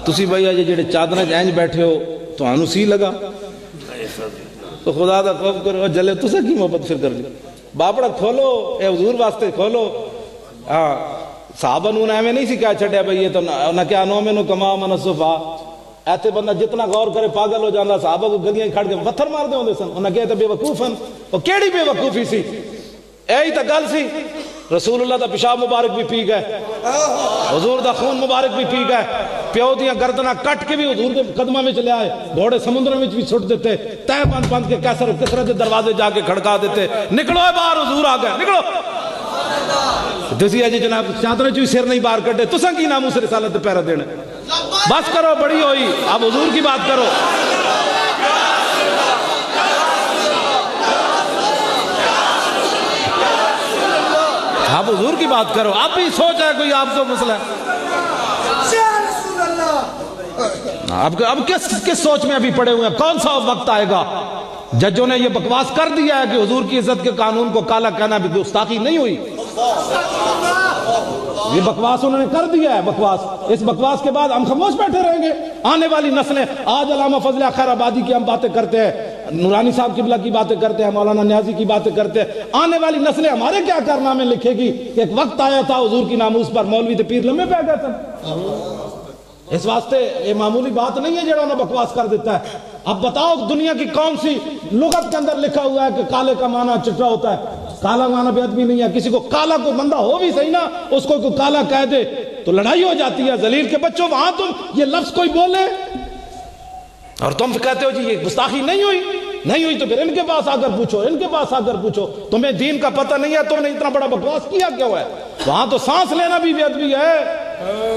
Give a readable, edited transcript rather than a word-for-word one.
تسی بھائی آج جڑے چادر اینج بیٹھے ہو تو آنو سی لگا تو خدا دا خوف کرو جلے تسا کی محبت پھر کر لی باپڑا کھولو اے حضور واسطے کھولو ہاں صحابہ نون ایویں نہیں سی کیا چھڑیا بھائی یہ تو نہ کیا نو میں نو کما من صفا ایتے بندہ جتنا غور کرے پاگل ہو جانا صحابہ کو گلیاں کھڑ کے پتھر مار دے ہوندے سن انہاں کہتے بے وقوفن او کیڑی بے وقوفی سی ایہی تا گل سی رسول اللہ دا پیشاب مبارک بھی پی گئے حضور دا خون مبارک بھی پی گئے پیو دیاں گردناں کٹ کے بھی حضور کے قدماں وچ لے آئے گھوڑے سمندر وچ بھی چھٹ دیتے تہ بند بند کے کیسر کثرت دے دروازے جا کے کھڑکا دیتے نکلو باہر حضور آ گئے نکلو تسی اجے جناب چادر چوی سر نہیں باہر کڈے تساں کی ناموس رسالت تے پیرا دینا بس کرو بڑی ہوئی اب حضور کی بات کرو اب حضور کی بات کرو اب بھی سوچ ہے کوئی آپ کو مسئلہ ہے اب کس سوچ میں ابھی پڑے ہوئے ہیں کون سا وقت آئے گا ججوں نے یہ بکواس کر دیا ہے کہ حضور کی عزت کے قانون کو کالا کہنا بھی گستاخی نہیں ہوئی یہ بکواس انہوں نے کر دیا ہے بکواس اس بکواس کے بعد ہم خاموش بیٹھے رہیں گے آنے والی نسلیں آج علامہ فضل خیر آبادی کی ہم باتیں کرتے ہیں نورانی صاحب قبلہ کی باتیں کرتے ہیں مولانا نیازی کی باتیں کرتے ہیں آنے والی نسلیں ہمارے کیا کارنامے لکھے گی کہ ایک وقت آیا تھا حضور کی ناموس پر مولوی تے پیر لمبے پہ گئے تھے اس واسطے یہ معمولی بات نہیں ہے جڑا انہوں نے بکواس کر دیتا ہے اب بتاؤ دنیا کی کون سی لغت کے اندر لکھا ہوا ہے کہ کالے کا معنی چٹا ہوتا ہے کالا معنی بے ادبی نہیں ہے کسی کو کالا کوئی بندہ ہو بھی صحیح نا اس کو کوئی کالا کہہ دے تو لڑائی ہو جاتی ہے ذلیل کے بچوں وہاں تم یہ لفظ کوئی بولے اور تم کہتے ہو جی یہ گستاخی نہیں ہوئی تو پھر ان کے پاس آ کر پوچھو ان کے پاس آ کر پوچھو تمہیں دین کا پتہ نہیں ہے تم نے اتنا بڑا بکواس کیا کیوں ہے وہاں تو سانس لینا بھی بے ادبی ہے